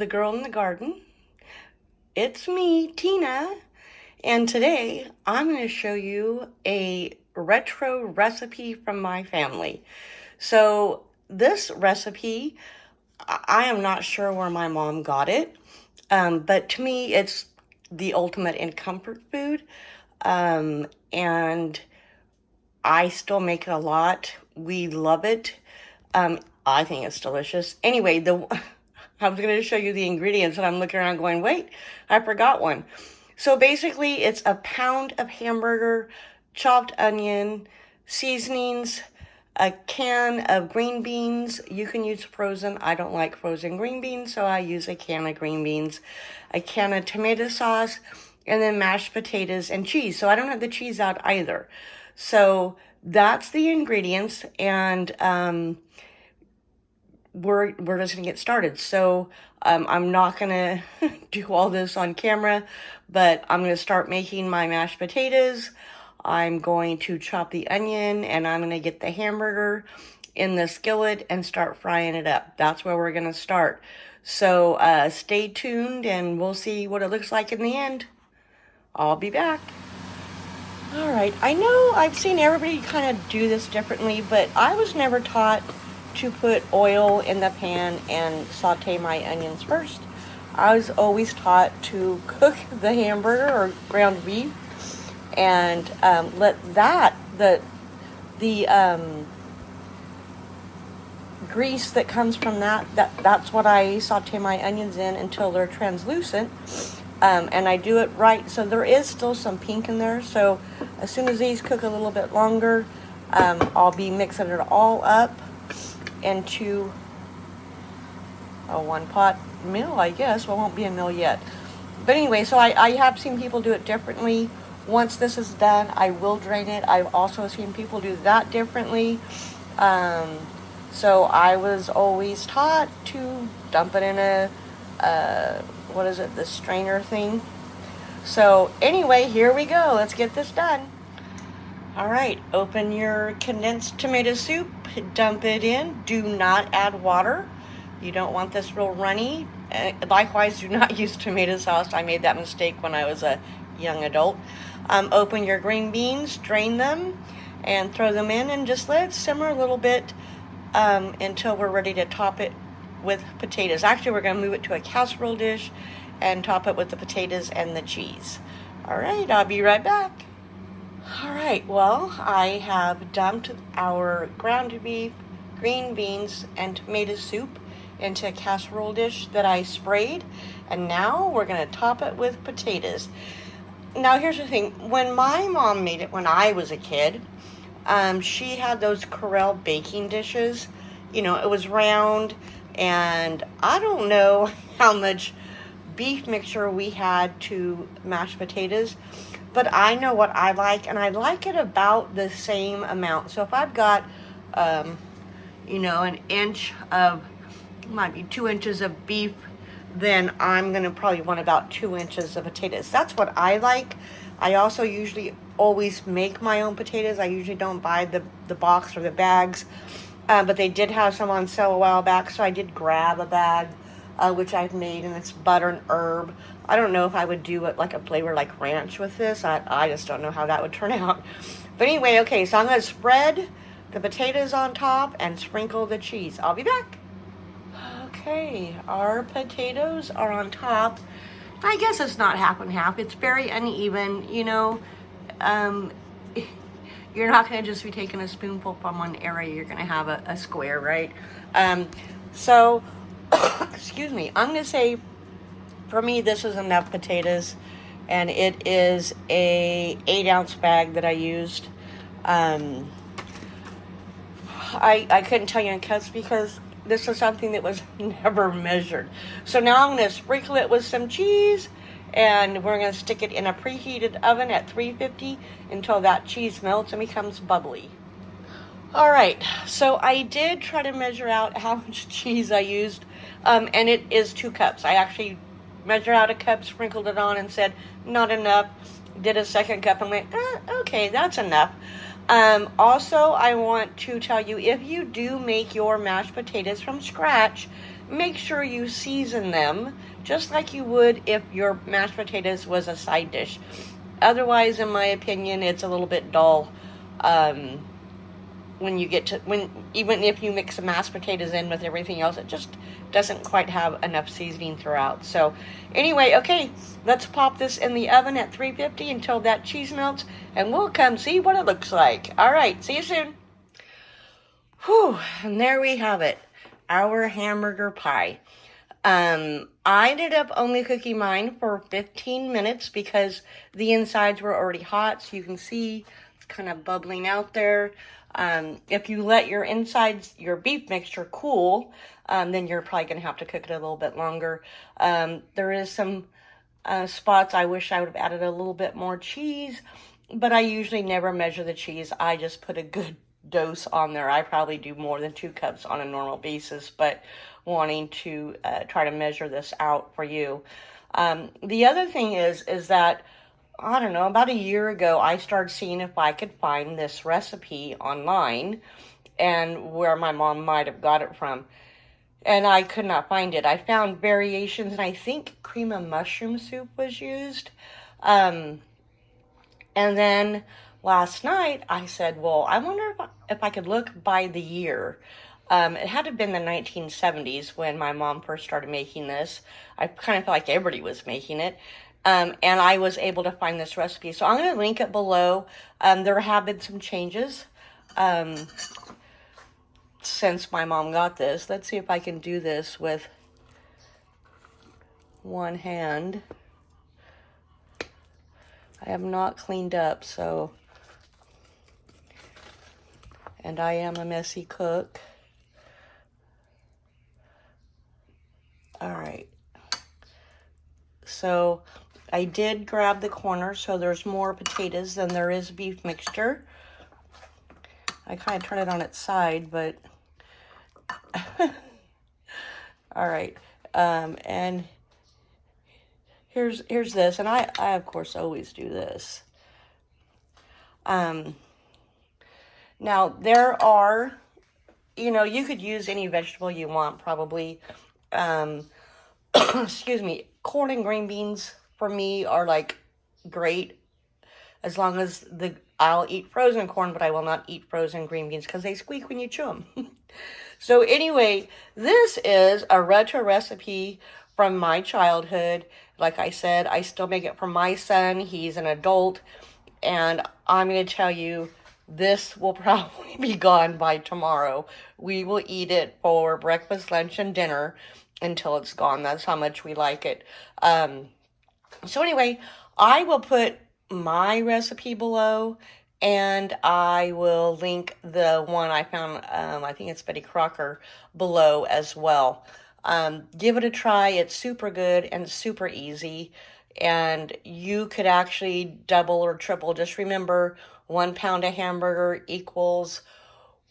the girl in the garden. It's me, Tina, and today I'm going to show you a retro recipe from my family. So this recipe, I am not sure where my mom got it, but to me it's the ultimate in comfort food, and I still make it a lot. We love it. I think it's delicious. Anyway, I was going to show you the ingredients, and I'm looking around going, wait, I forgot one. So basically, it's a pound of hamburger, chopped onion, seasonings, a can of green beans. You can use frozen. I don't like frozen green beans, so I use a can of green beans, a can of tomato sauce, and then mashed potatoes and cheese. So I don't have the cheese out either. So that's the ingredients, and we're just gonna get started. So I'm not gonna do all this on camera, but I'm gonna start making my mashed potatoes. I'm going to chop the onion, and I'm gonna get the hamburger in the skillet and start frying it up. That's where we're gonna start. So stay tuned, and we'll see what it looks like in the end. I'll be back. All right, I know I've seen everybody kind of do this differently, but I was never taught to put oil in the pan and saute my onions first. I was always taught to cook the hamburger or ground beef and let the grease that comes from that's what I saute my onions in until they're translucent. And I do it right, so there is still some pink in there. So as soon as these cook a little bit longer, I'll be mixing it all up into a one-pot meal, I guess. Well, it won't be a meal yet. But anyway, so I have seen people do it differently. Once this is done, I will drain it. I've also seen people do that differently. So I was always taught to dump it in a what is it, the strainer thing. So anyway, here we go. Let's get this done. All right, open your condensed tomato soup, dump it in. Do not add water. You don't want this real runny. Likewise, do not use tomato sauce. I made that mistake when I was a young adult. Open your green beans, drain them, and throw them in, and just let it simmer a little bit until we're ready to top it with potatoes. Actually, we're going to move it to a casserole dish and top it with the potatoes and the cheese. All right, I'll be right back. All right, well, I have dumped our ground beef, green beans, and tomato soup into a casserole dish that I sprayed, and now we're going to top it with potatoes. Now, here's the thing. When my mom made it when I was a kid, she had those Corelle baking dishes. You know, it was round, and I don't know how much beef mixture we had to mash potatoes, but I know what I like, and I like it about the same amount. So if I've got, you know, an inch of, might be 2 inches of beef, then I'm going to probably want about 2 inches of potatoes. That's what I like. I also usually always make my own potatoes. I usually don't buy the box or the bags. But they did have some on sale a while back, so I did grab a bag, which I've made, and it's butter and herb. I don't know if I would do it like a flavor like ranch with this. I just don't know how that would turn out. But anyway, okay, so I'm going to spread the potatoes on top and sprinkle the cheese. I'll be back. Okay, our potatoes are on top. I guess it's not half and half. It's very uneven, you know. You're not going to just be taking a spoonful from one area. You're going to have a square, right? So, excuse me. I'm going to say, for me, this is enough potatoes. And it is a 8-ounce bag that I used. I couldn't tell you in cuts because this is something that was never measured. So now I'm going to sprinkle it with some cheese, and we're going to stick it in a preheated oven at 350 until that cheese melts and becomes bubbly. All right, so I did try to measure out how much cheese I used, and it is 2 cups. I actually measured out a cup, sprinkled it on, and said, not enough. Did a second cup and went, okay, that's enough. Also, I want to tell you, if you do make your mashed potatoes from scratch, make sure you season them just like you would if your mashed potatoes was a side dish. Otherwise, in my opinion, it's a little bit dull. When you get to, even if you mix the mashed potatoes in with everything else, it just doesn't quite have enough seasoning throughout. So anyway, okay, let's pop this in the oven at 350 until that cheese melts, and we'll come see what it looks like. All right, see you soon. Whew, and there we have it, our hamburger pie. I ended up only cooking mine for 15 minutes because the insides were already hot, so you can see it's kind of bubbling out there. If you let your insides, your beef mixture cool, then you're probably going to have to cook it a little bit longer. There is some spots I wish I would have added a little bit more cheese, but I usually never measure the cheese. I just put a good dose on there. I probably do more than 2 cups on a normal basis, but wanting to try to measure this out for you. The other thing is that I don't know, about a year ago, I started seeing if I could find this recipe online and where my mom might have got it from. And I could not find it. I found variations, and I think cream of mushroom soup was used. And then last night, I said, well, I wonder if I could look by the year. It had to have been the 1970s when my mom first started making this. I kind of felt like everybody was making it. And I was able to find this recipe. So I'm going to link it below. There have been some changes since my mom got this. Let's see if I can do this with one hand. I have not cleaned up, so... And I am a messy cook. All right. So... I did grab the corner, so there's more potatoes than there is beef mixture. I kind of turn it on its side, but... All right. And here's this, and I of course always do this. Now, there are, you could use any vegetable you want, probably. Excuse me, corn and green beans for me are like great, as long as I'll eat frozen corn, but I will not eat frozen green beans because they squeak when you chew them. So anyway, this is a retro recipe from my childhood. Like I said, I still make it for my son. He's an adult, and I'm going to tell you, this will probably be gone by tomorrow. We will eat it for breakfast, lunch, and dinner until it's gone. That's how much we like it. So anyway, I will put my recipe below, and I will link the one I found, I think it's Betty Crocker, below as well. Give it a try. It's super good and super easy, and you could actually double or triple. Just remember, 1 pound of hamburger equals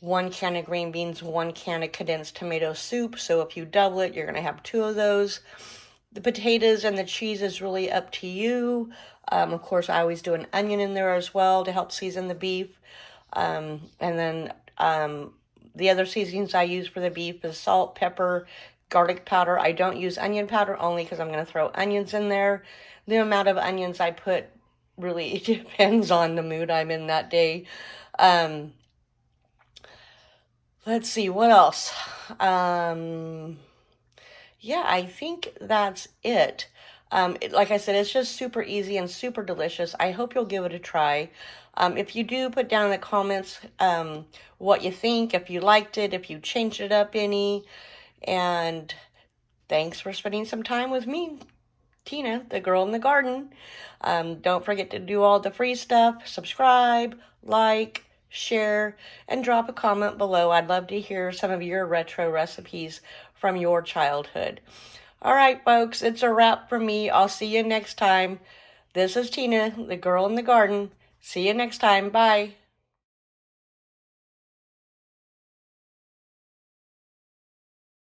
1 can of green beans, 1 can of condensed tomato soup. So if you double it, you're going to have 2 of those. The potatoes and the cheese is really up to you. Of course, I always do an onion in there as well to help season the beef. And then the other seasonings I use for the beef is salt, pepper, garlic powder. I don't use onion powder only because I'm going to throw onions in there. The amount of onions I put really depends on the mood I'm in that day. Let's see, what else? Yeah, I think that's it. Like I said, it's just super easy and super delicious. I hope you'll give it a try. If you do, put down in the comments what you think, if you liked it, if you changed it up any. And thanks for spending some time with me, Tina, the girl in the garden. Don't forget to do all the free stuff. Subscribe, like, share, and drop a comment below. I'd love to hear some of your retro recipes from your childhood. All right, folks, it's a wrap from me. I'll see you next time. This is Tina, the girl in the garden. See you next time. Bye.